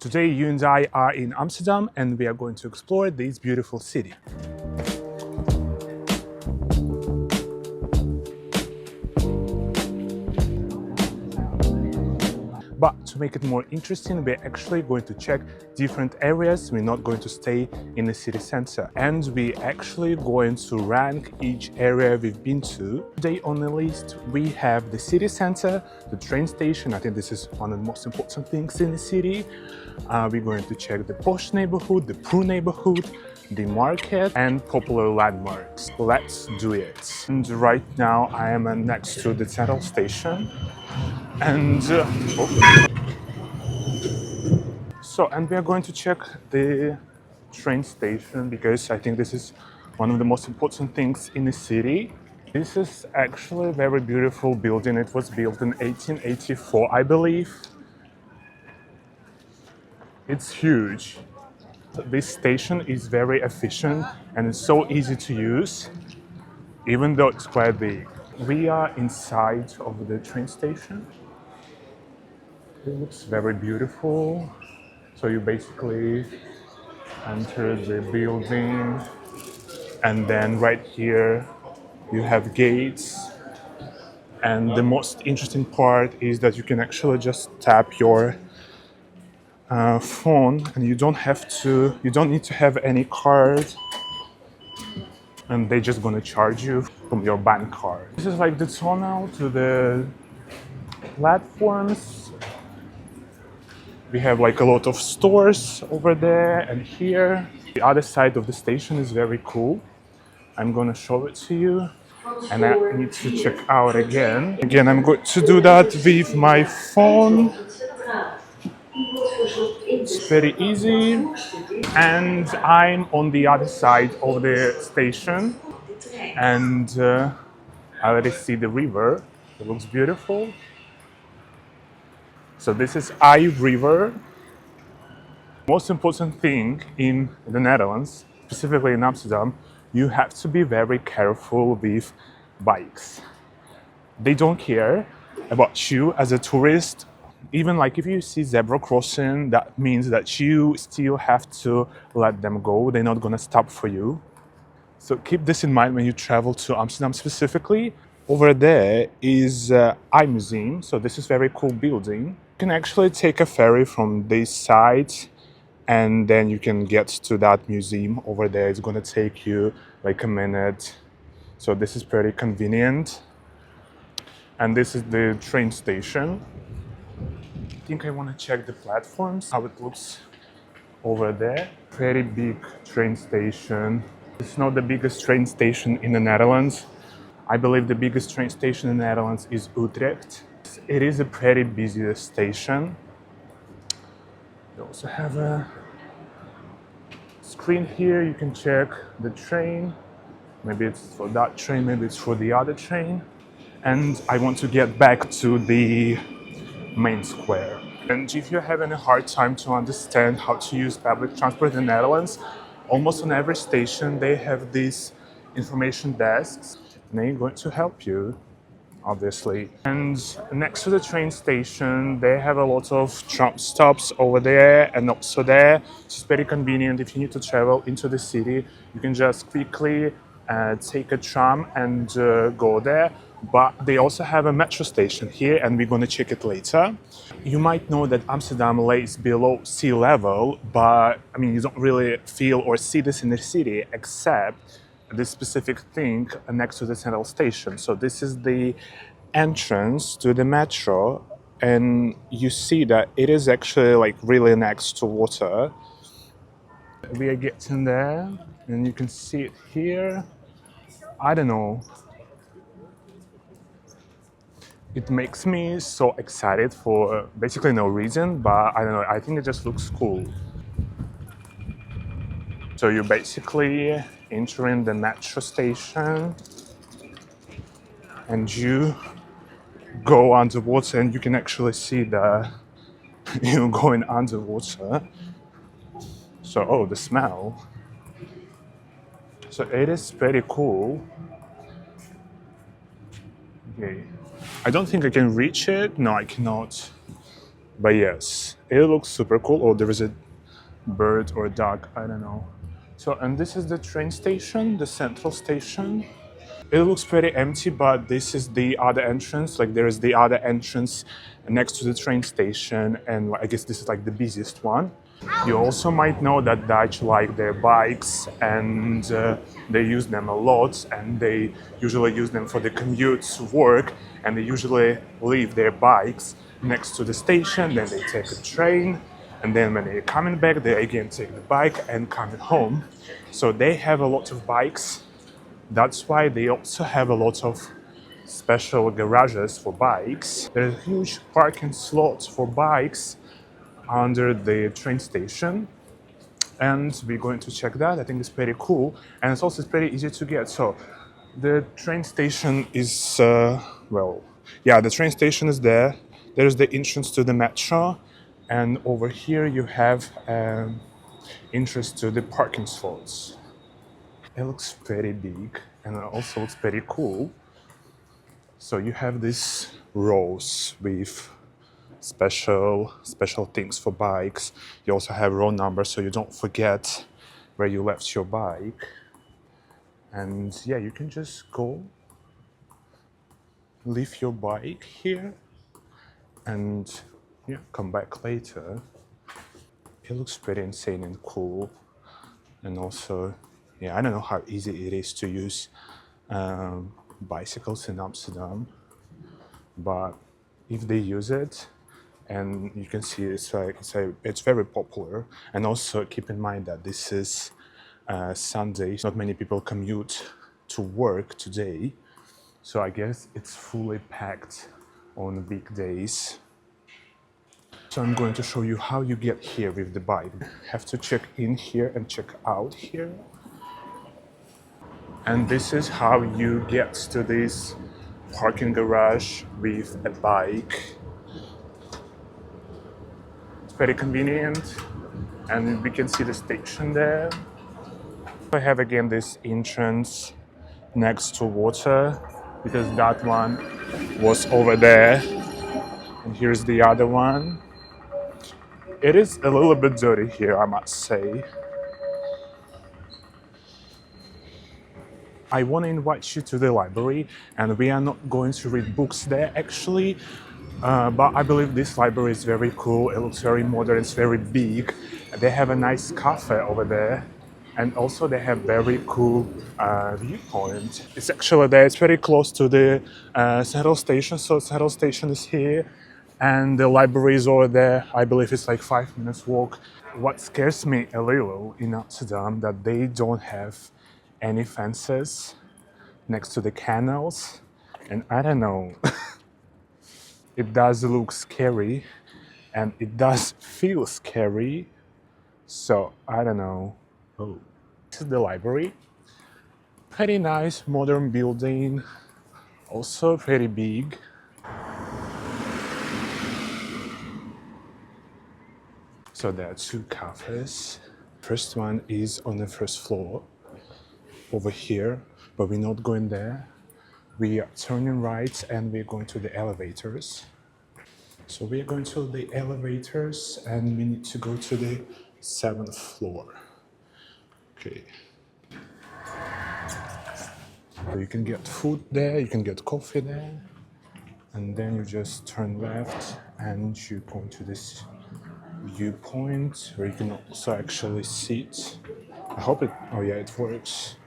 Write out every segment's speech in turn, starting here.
Today you and I are in Amsterdam and we are going to explore this beautiful city. But to make it more interesting, we're actually going to check different areas. We're not going to stay in the city center. And we're actually going to rank each area we've been to. Today on the list, we have the city center, the train station. I think this is one of the most important things in the city. We're going to check the Posh neighborhood, the Pro neighborhood, the market, and popular landmarks. Let's do it. And right now, I am next to the Central station. And and we are going to check the train station because I think this is one of the most important things in the city. This is actually a very beautiful building. It was built in 1884, I believe. It's huge. This station is very efficient and it's so easy to use, even though it's quite big. We are inside of the train station. It looks very beautiful. So you basically enter the building and then right here you have gates. And the most interesting part is that you can actually just tap your phone and you don't need to have any card, and they're just gonna charge you from your bank card. This is like the tunnel to the platforms. We have like a lot of stores over there and here. The other side of the station is very cool. I'm gonna show it to you and I need to check out again. Again, I'm going to do that with my phone. It's very easy. And I'm on the other side of the station and I already see the river. It looks beautiful. So this is River. Most important thing in the Netherlands, specifically in Amsterdam, you have to be very careful with bikes. They don't care about you as a tourist. Even like if you see zebra crossing, that means that you still have to let them go. They're not gonna stop for you. So keep this in mind when you travel to Amsterdam specifically. Over there is Museum. So this is a very cool building. You can actually take a ferry from this side and then you can get to that museum over there. It's gonna take you like a minute. So this is pretty convenient. And this is the train station. I think I wanna check the platforms, how it looks over there. Pretty big train station. It's not the biggest train station in the Netherlands. I believe the biggest train station in the Netherlands is Utrecht. It is a pretty busy station. You also have a screen here. You can check the train. Maybe it's for that train, maybe it's for the other train. And I want to get back to the main square. And if you're having a hard time to understand how to use public transport in the Netherlands, almost on every station they have these information desks and they're going to help you, obviously. And next to the train station, they have a lot of tram stops over there and also there. It's very convenient if you need to travel into the city. You can just quickly take a tram and go there. But they also have a metro station here and we're going to check it later. You might know that Amsterdam lays below sea level, but I mean, you don't really feel or see this in the city except this specific thing next to the Centraal station. So this is the entrance to the metro and you see that it is actually like really next to water. We are getting there and you can see it here. I don't know. It makes me so excited for basically no reason, but I don't know, I think it just looks cool. So you're basically entering the metro station and you go underwater and you can actually see you going underwater. So, oh, the smell. So it is pretty cool. Okay. I don't think I can reach it. No, I cannot. But yes, it looks super cool. Oh, there is a bird or a duck, I don't know. So, and this is the train station, the Central station. It looks pretty empty, but this is the other entrance. Like there is the other entrance next to the train station, and I guess this is like the busiest one. You also might know that Dutch like their bikes, and they use them a lot, and they usually use them for the commute to work, and they usually leave their bikes next to the station, then they take a train, and then when they're coming back, they again take the bike and coming home. So they have a lot of bikes. That's why they also have a lot of special garages for bikes. There's a huge parking slots for bikes under the train station, and we're going to check that. I think it's pretty cool, and it's also pretty easy to get. So the train station is the train station is there. There's the entrance to the metro, and over here you have entrance to the parking slots. It looks pretty big, and it also looks pretty cool. So you have these rows with special things for bikes. You also have row numbers so you don't forget where you left your bike. And yeah, you can just go leave your bike here and yeah, come back later. It looks pretty insane and cool. And also, yeah, I don't know how easy it is to use bicycles in Amsterdam, but if they use it, and you can see it's very popular. And also keep in mind that this is Sunday. Not many people commute to work today, so I guess it's fully packed on weekdays. So I'm going to show you how you get here with the bike. You have to check in here and check out here. And this is how you get to this parking garage with a bike. It's very convenient, and we can see the station there. I have again this entrance next to water, because that one was over there, and here's the other one. It is a little bit dirty here, I must say. I want to invite you to the library, and we are not going to read books there actually, but I believe this library is very cool. It looks very modern, it's very big. They have a nice cafe over there, and also they have very cool viewpoint. It's actually there, it's very close to the Central station, so Central station is here, and the library is over there. I believe it's like 5 minutes walk. What scares me a little in Amsterdam that they don't have any fences next to the canals, and I don't know. It does look scary, and it does feel scary, so I don't know. Oh, this is the library. Pretty nice modern building, also pretty big. So there are two cafes. First one is on the first floor over here, but we're not going there. We are turning right and we're going to the elevators. So we are going to the elevators and we need to go to the 7th floor. Okay. So you can get food there, you can get coffee there, and then you just turn left and you go to this viewpoint where you can also actually sit. I hope it works.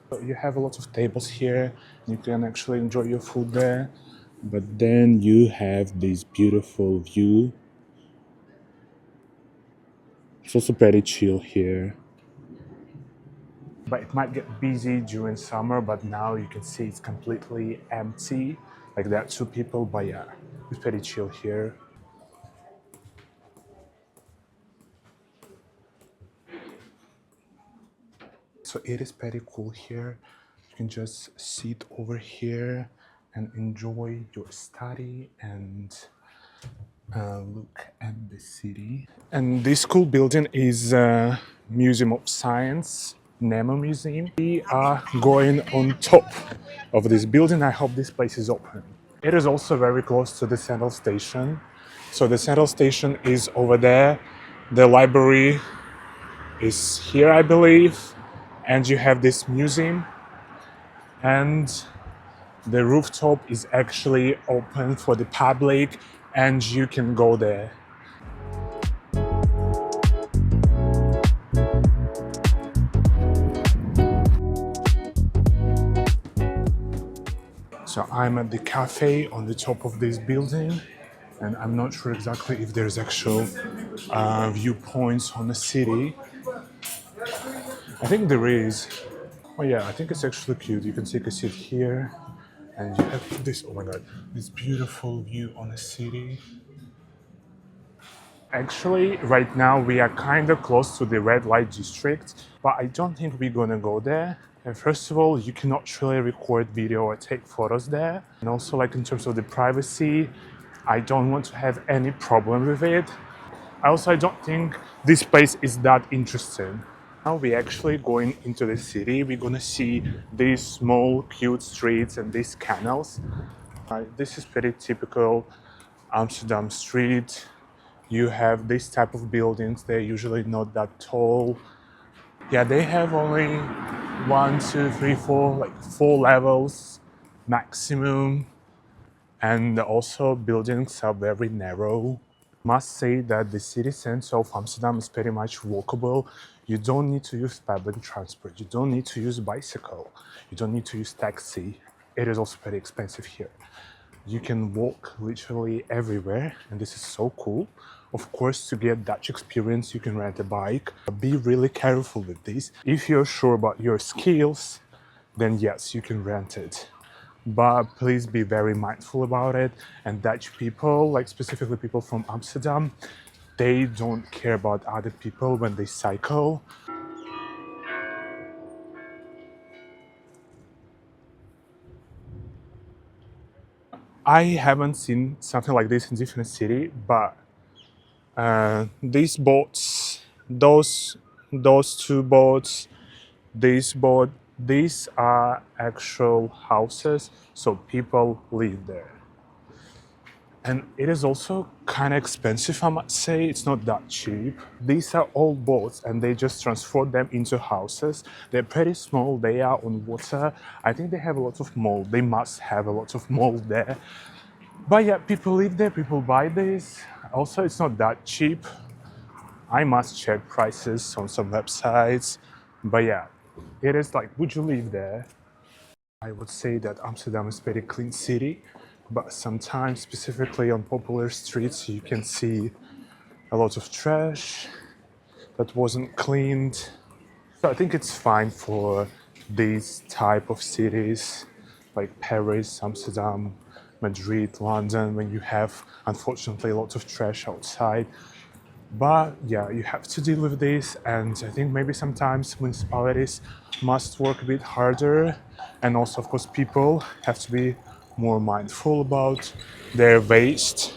So you have a lot of tables here, you can actually enjoy your food there, but then you have this beautiful view. It's also very chill here. But it might get busy during summer, but now you can see it's completely empty. Like there are two people, but yeah, it's pretty chill here. So it is pretty cool here. You can just sit over here and enjoy your study and look at the city. And this cool building is Museum of Science, Nemo Museum. We are going on top of this building. I hope this place is open. It is also very close to the Central station, So the central station is over there. The library is here, I believe. And you have this museum. And the rooftop is actually open for the public and you can go there. So I'm at the cafe on the top of this building, and I'm not sure exactly if there's actual viewpoints on the city. I think there is. Oh yeah, I think it's actually cute. You can take a seat here, and you have this. Oh my god, this beautiful view on the city. Actually, right now we are kind of close to the red light district, but I don't think we're gonna go there. And first of all, you cannot really record video or take photos there. And also, like in terms of the privacy, I don't want to have any problem with it. I don't think this place is that interesting. Now we're actually going into the city. We're gonna see these small, cute streets and these canals. This is pretty typical Amsterdam street. You have this type of buildings. They're usually not that tall. Yeah, they have only 1, 2, 3, 4, like 4 levels maximum. And also buildings are very narrow. Must say that the city center of Amsterdam is pretty much walkable. You don't need to use public transport. You don't need to use bicycle. You don't need to use taxi. It is also pretty expensive here. You can walk literally everywhere, and this is so cool. Of course, to get Dutch experience, you can rent a bike. Be really careful with this. If you're sure about your skills, then yes, you can rent it. But please be very mindful about it. And Dutch people, like specifically people from Amsterdam, they don't care about other people when they cycle. I haven't seen something like this in different city, but these boats, those two boats, this boat, these are actual houses, so people live there. And it is also kind of expensive, I must say. It's not that cheap. These are old boats and they just transform them into houses. They're pretty small. They are on water. I think they have a lot of mold. They must have a lot of mold there. But yeah, people live there, people buy this. Also, it's not that cheap. I must check prices on some websites. But yeah, it is like, would you live there? I would say that Amsterdam is a very clean city, but sometimes, specifically on popular streets, you can see a lot of trash that wasn't cleaned. So I think it's fine for these type of cities like Paris, Amsterdam, Madrid, London, when you have, unfortunately, a lot of trash outside. But yeah, you have to deal with this, and I think maybe sometimes municipalities must work a bit harder, and also, of course, people have to be more mindful about their waste.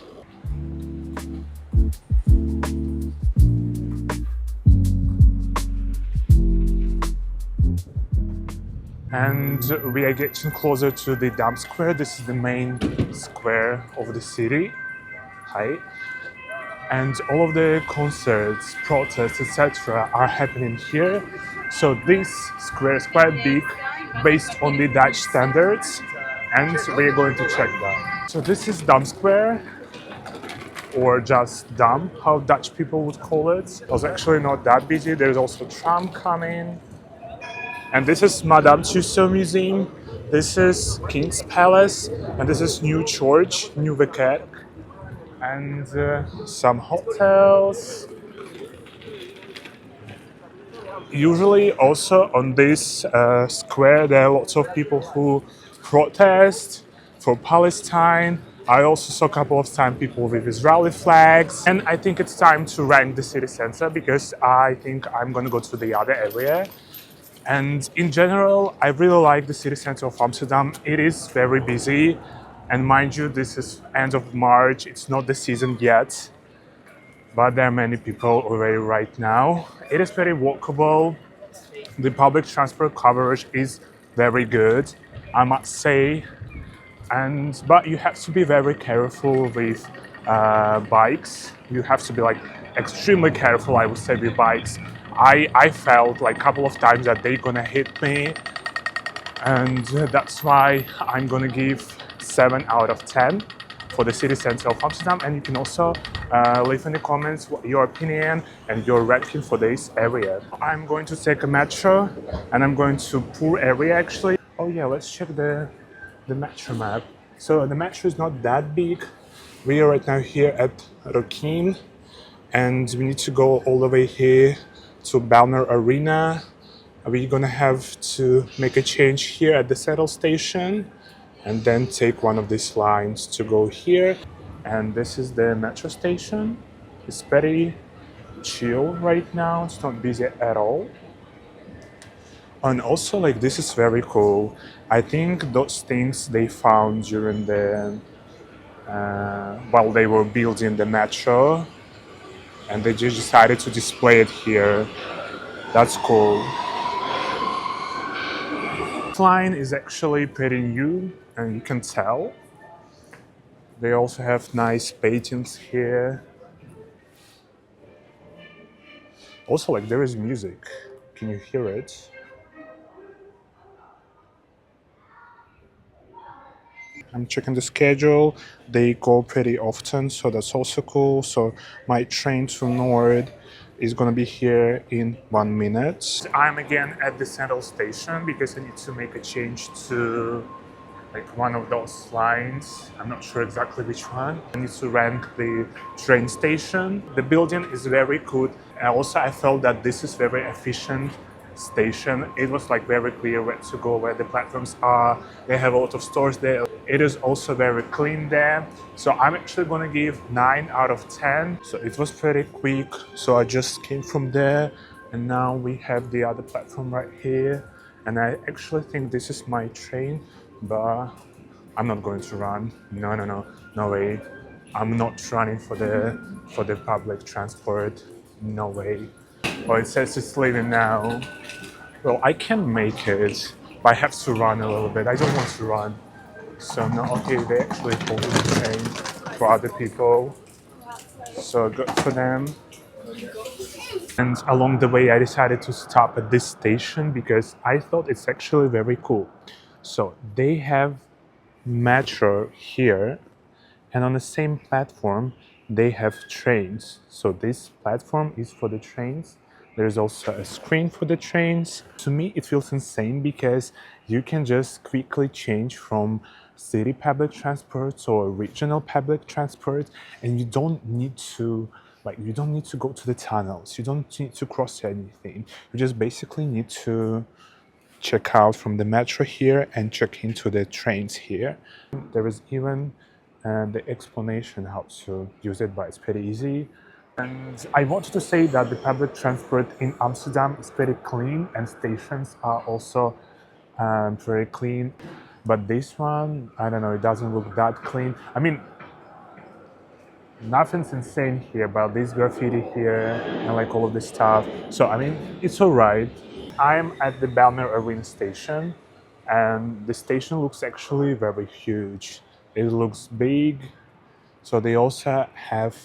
And we are getting closer to the Dam Square. This is the main square of the city. Hi. And all of the concerts, protests, etc. are happening here. So this square is quite big based on the Dutch standards, and we're going to check that. So this is Dam Square, or just Dam, how Dutch people would call it. It was actually not that busy. There's also tram coming. And this is Madame Tussauds Museum. This is King's Palace, and this is New Church, Nieuwe Kerk. And some hotels. Usually also on this square there are lots of people who protest for Palestine. I also saw a couple of times people with Israeli flags. And I think it's time to rank the city center because I think I'm gonna go to the other area. And in general, I really like the city center of Amsterdam. It is very busy. And mind you, this is end of March. It's not the season yet, but there are many people already right now. It is very walkable. The public transport coverage is very good, I must say. But you have to be very careful with bikes. You have to be like extremely careful, I would say, with bikes. I felt like a couple of times that they're gonna hit me, and that's why I'm gonna give 7 out of 10 for the city center of Amsterdam. And you can also leave in the comments what your opinion and your ranking for this area. I'm going to take a metro, and I'm going to poor area actually. Oh yeah, let's check the metro map. So the metro is not that big. We are right now here at Rokin, and we need to go all the way here to Bijlmer Arena. We're gonna have to make a change here at the Centraal station and then take one of these lines to go here. And this is the metro station. It's very chill right now. It's not busy at all. And also, like, this is very cool. I think those things they found during the while they were building the metro, and they just decided to display it here. That's cool. This line is actually pretty new, and you can tell. They also have nice paintings here. Also, like, there is music. Can you hear it? I'm checking the schedule. They go pretty often, so that's also cool. So my train to Nord is gonna be here in 1 minute. I'm again at the Central station because I need to make a change to like one of those lines. I'm not sure exactly which one. I need to rank the train station. The building is very good. And also I felt that this is very efficient station. It was like very clear where to go, where the platforms are. They have a lot of stores there. It is also very clean there. So I'm actually gonna give 9 out of 10. So it was pretty quick. So I just came from there, and now we have the other platform right here. And I actually think this is my train, but I'm not going to run. No way. I'm not running for the public transport. No way. Oh, it says it's leaving now. Well, I can make it, but I have to run a little bit. I don't want to run. So no, okay, they actually hold the train for other people. So good for them. And along the way, I decided to stop at this station because I thought it's actually very cool. So they have metro here, and on the same platform, they have trains. So this platform is for the trains. There's also a screen for the trains. To me, it feels insane because you can just quickly change from city public transport or regional public transport, and you don't need to go to the tunnels. You don't need to cross anything. You just basically need to check out from the metro here and check into the trains here. There is even the explanation how to use it, but it's pretty easy. And I wanted to say that the public transport in Amsterdam is pretty clean, and stations are also very clean. But this one, I don't know, it doesn't look that clean. I mean, nothing's insane here, but this graffiti here and like all of this stuff. So I mean, it's alright. I'm at the Bijlmer Arena station, and the station looks actually very huge. It looks big. So they also have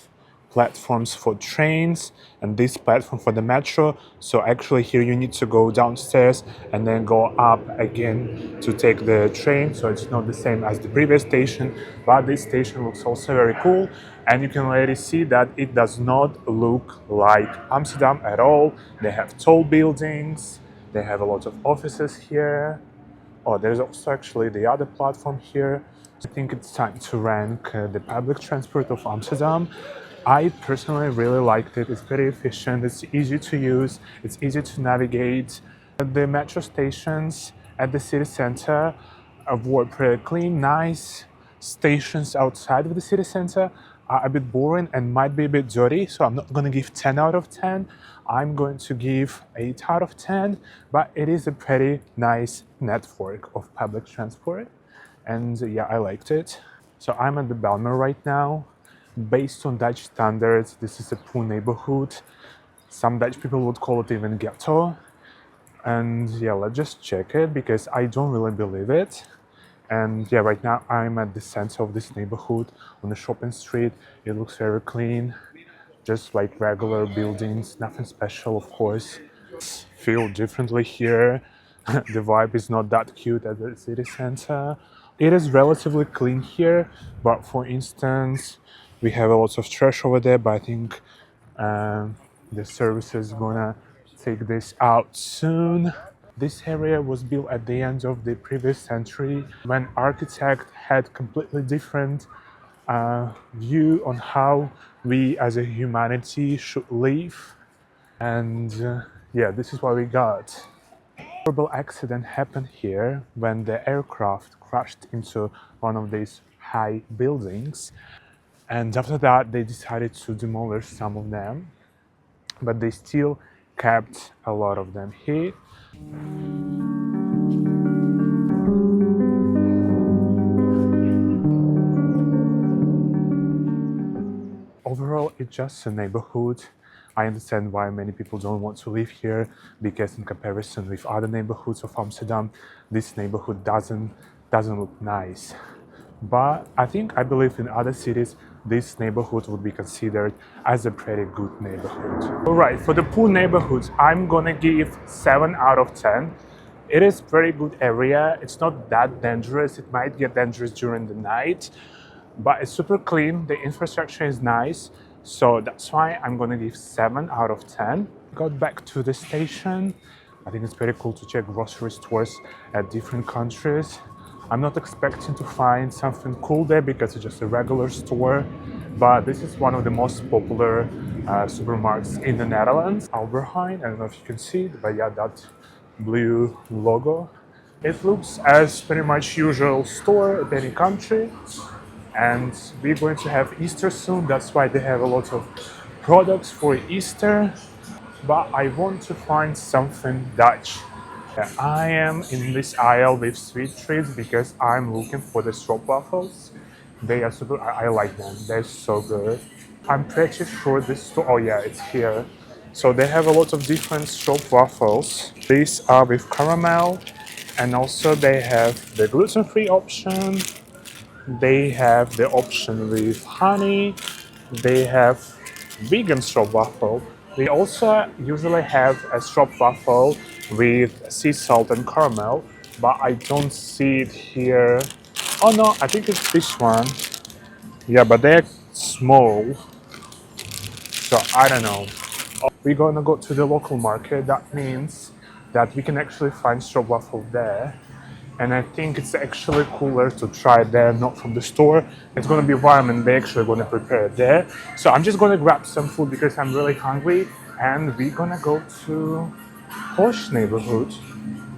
platforms for trains and this platform for the metro. So actually here you need to go downstairs and then go up again to take the train. So it's not the same as the previous station, but this station looks also very cool. And you can already see that it does not look like Amsterdam at all. They have tall buildings. They have a lot of offices here. Oh, there's also actually the other platform here. I think it's time to rank the public transport of Amsterdam. I personally really liked it. It's very efficient, it's easy to use, it's easy to navigate. The metro stations at the city center were pretty clean, nice. Stations outside of the city center are a bit boring and might be a bit dirty, so I'm not going to give 10 out of 10. I'm going to give 8 out of 10, but it is a pretty nice network of public transport. And yeah, I liked it. So I'm at the Bijlmer right now. Based on Dutch standards, this is a poor neighborhood. Some Dutch people would call it even ghetto. And yeah, let's just check it because I don't really believe it. And yeah, right now I'm at the center of this neighborhood on the shopping street. It looks very clean, just like regular buildings, nothing special, of course. Feel differently here. The vibe is not that cute at the city center. It is relatively clean here, but for instance, we have a lot of trash over there, but I think the service is gonna take this out soon. This area was built at the end of the previous century when architect had completely different view on how we as a humanity should live. And yeah, this is what we got. A horrible accident happened here when the aircraft crashed into one of these high buildings. And after that, they decided to demolish some of them, but they still kept a lot of them here. Overall, it's just a neighborhood. I understand why many people don't want to live here because, in comparison with other neighborhoods of Amsterdam, this neighborhood doesn't look nice. But I believe in other cities, this neighborhood would be considered as a pretty good neighborhood. All right, for the poor neighborhoods, I'm gonna give 7 out of 10. It is very good area. It's not that dangerous. It might get dangerous during the night, but it's super clean. The infrastructure is nice, so that's why I'm gonna give 7 out of 10. Got back to the station. I think it's pretty cool to check grocery stores at different countries. I'm not expecting to find something cool there because it's just a regular store, but this is one of the most popular supermarkets in the Netherlands. Albert Heijn, I don't know if you can see it, but yeah, that blue logo. It looks as pretty much usual store at any country. And we're going to have Easter soon. That's why they have a lot of products for Easter. But I want to find something Dutch. Yeah, I am in this aisle with sweet treats because I'm looking for the stroopwafels. They are super. I like them. They're so good. I'm pretty sure this store. Oh yeah, it's here. So they have a lot of different stroopwafels. These are with caramel, and also they have the gluten-free option. They have the option with honey. They have vegan stroopwafel. They also usually have a stroopwafel with sea salt and caramel, but I don't see it here. Oh no, I think it's this one. Yeah, but they're small, so I don't know. We're gonna go to the local market. That means that we can actually find stroopwafel there. And I think it's actually cooler to try it there, not from the store. It's gonna be warm and they're actually gonna prepare it there. So I'm just gonna grab some food because I'm really hungry and we're gonna go to Posh neighborhood.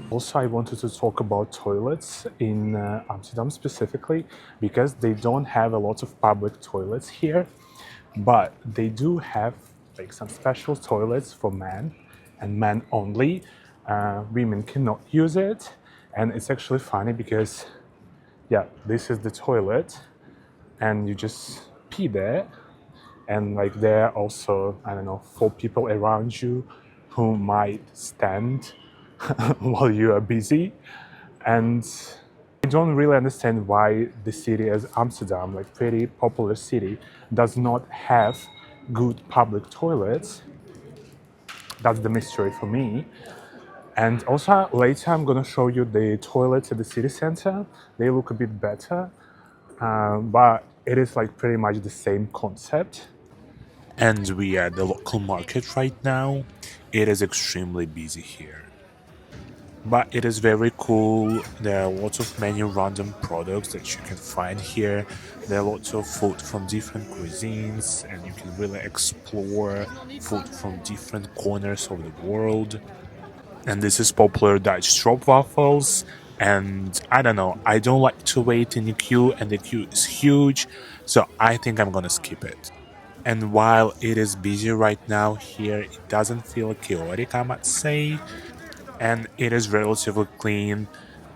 Also, I wanted to talk about toilets in Amsterdam specifically because they don't have a lot of public toilets here, but they do have like some special toilets for men and men only. Women cannot use it, and it's actually funny because, yeah, this is the toilet, and you just pee there, and like there are also, I don't know, 4 people around you who might stand while you are busy. And I don't really understand why the city as Amsterdam, like pretty popular city, does not have good public toilets. That's the mystery for me. And also later I'm gonna show you the toilets at the city center. They look a bit better, but it is like pretty much the same concept. And we are at the local market right now. It is extremely busy here. But it is very cool. There are lots of many random products that you can find here. There are lots of food from different cuisines, and you can really explore food from different corners of the world. And this is popular Dutch stroopwafels. And I don't know, I don't like to wait in the queue, and the queue is huge, so I think I'm gonna skip it. And while it is busy right now here, it doesn't feel chaotic, I might say, and it is relatively clean.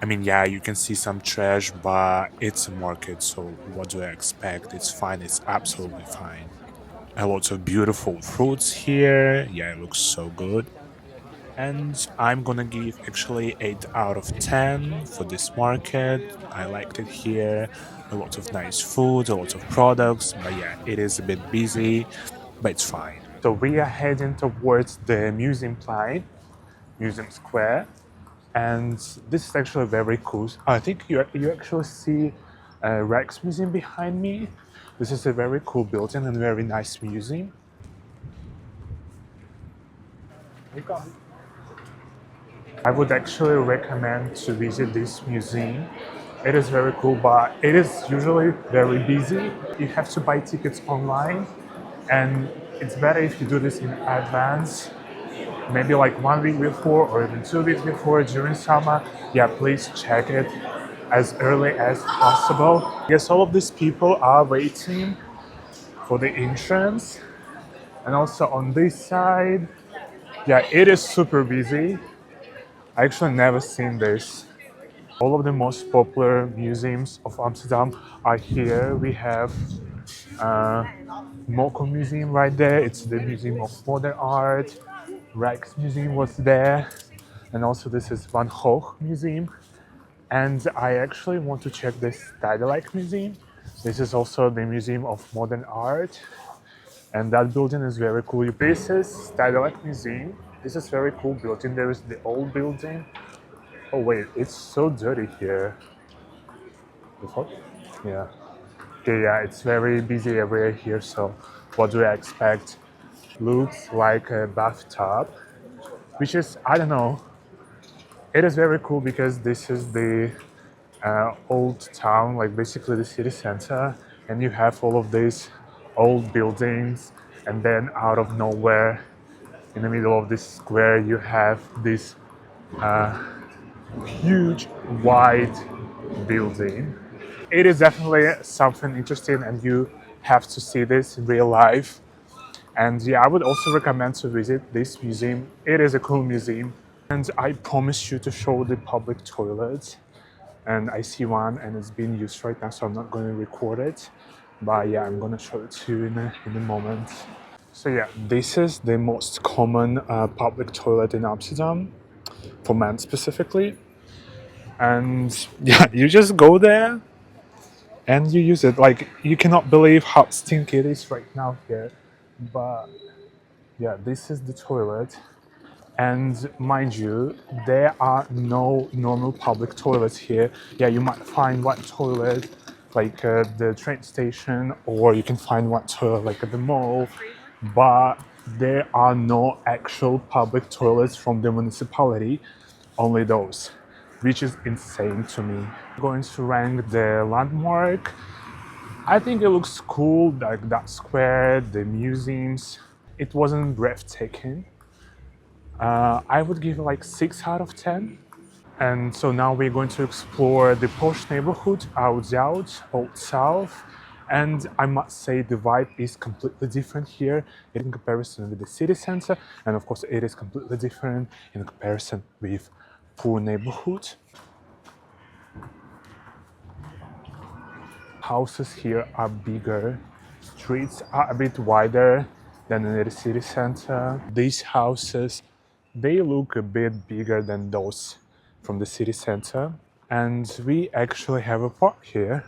I mean, yeah, you can see some trash, but it's a market, so what do I expect? It's fine, it's absolutely fine. A lot of beautiful fruits here. Yeah, it looks so good. And I'm gonna give actually 8 out of 10 for this market. I liked it here. A lot of nice food, a lot of products, but yeah, it is a bit busy, but it's fine. So we are heading towards the museum plain, museum square, and this is actually very cool. I think you actually see Rex Museum behind me. This is a very cool building and very nice museum. I would actually recommend to visit this museum. It is very cool, but it is usually very busy. You have to buy tickets online, and it's better if you do this in advance, maybe like 1 week before or even 2 weeks before during summer. Yeah, please check it as early as possible. Yes, all of these people are waiting for the entrance, and also on this side, yeah, it is super busy. I actually never seen this. All of the most popular museums of Amsterdam are here. We have Moco Museum right there. It's the Museum of Modern Art. Rijks Museum was there. And also this is Van Gogh Museum. And I actually want to check this Stedelijk Museum. This is also the Museum of Modern Art. And that building is very cool. This is Stedelijk Museum. This is very cool building. There is the old building. Oh wait, it's so dirty here. Before? Yeah. Okay, yeah, it's very busy area here, so what do I expect? Looks like a bathtub, which is, I don't know, it is very cool because this is the old town, like basically the city center, and you have all of these old buildings, and then out of nowhere, in the middle of this square, you have this huge white building. It is definitely something interesting, and you have to see this in real life. And yeah, I would also recommend to visit this museum. It is a cool museum. And I promised you to show the public toilets. And I see one and it's being used right now, so I'm not going to record it. But yeah, I'm going to show it to you in a moment. So yeah, this is the most common public toilet in Amsterdam, for men specifically. And yeah, you just go there and you use it. Like, you cannot believe how stinky it is right now here. But yeah, this is the toilet. And mind you, there are no normal public toilets here. Yeah, you might find one toilet like at the train station, or you can find one toilet like at the mall, but there are no actual public toilets from the municipality, only those, which is insane to me. I'm going to rank the landmark. I think it looks cool, like that square, the museums. It wasn't breathtaking. I would give it like 6 out of 10. And so now we're going to explore the Posh neighborhood, Oud-Zuid, Old South. And I must say the vibe is completely different here in comparison with the city center. And of course it is completely different in comparison with poor neighborhood. Houses here are bigger, streets are a bit wider than in the city center. These houses, they look a bit bigger than those from the city center. And we actually have a park here.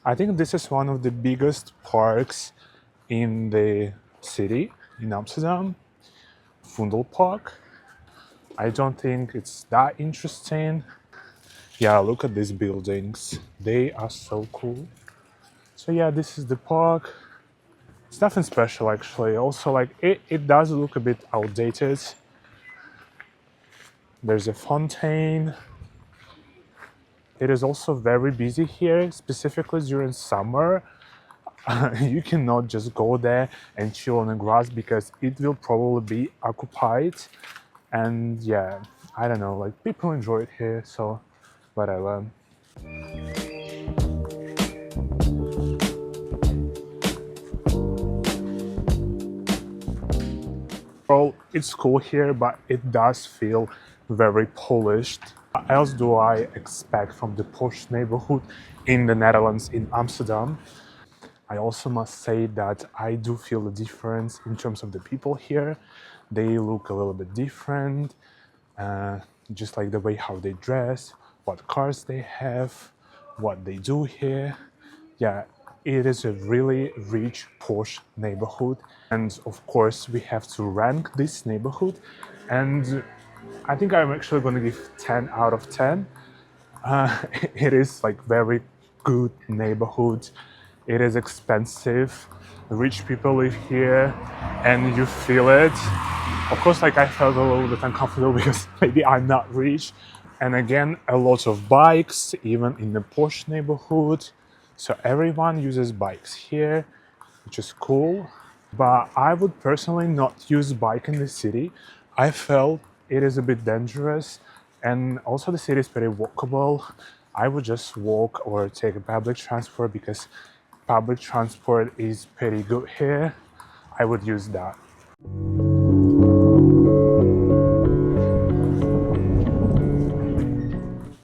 I think this is one of the biggest parks in the city, in Amsterdam, Fundel Park. I don't think it's that interesting. Yeah, look at these buildings. They are so cool. So yeah, this is the park. It's nothing special actually. Also, like it does look a bit outdated. There's a fountain. It is also very busy here, specifically during summer. You cannot just go there and chill on the grass because it will probably be occupied. And yeah, I don't know, like people enjoy it here, so whatever. Well, it's cool here, but it does feel very polished. What else do I expect from the posh neighborhood in the Netherlands, in Amsterdam? I also must say that I do feel the difference in terms of the people here. They look a little bit different. just like the way how they dress, what cars they have, what they do here. Yeah, it is a really rich, posh neighborhood. And of course, we have to rank this neighborhood. And I think I'm actually going to give 10 out of 10. It is like very good neighborhood. It is expensive. Rich people live here, and you feel it. Of course, like I felt a little bit uncomfortable because maybe I'm not rich. And again, a lot of bikes, even in the posh neighborhood. So everyone uses bikes here, which is cool. But I would personally not use bike in the city. I felt it is a bit dangerous, and also the city is very walkable. I would just walk or take a public transport because public transport is pretty good here. I would use that.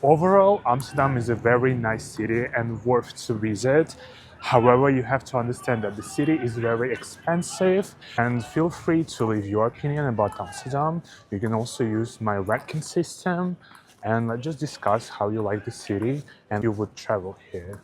Overall, Amsterdam is a very nice city and worth to visit. However, you have to understand that the city is very expensive, and feel free to leave your opinion about Amsterdam. You can also use my ranking system, and let's just discuss how you like the city and you would travel here.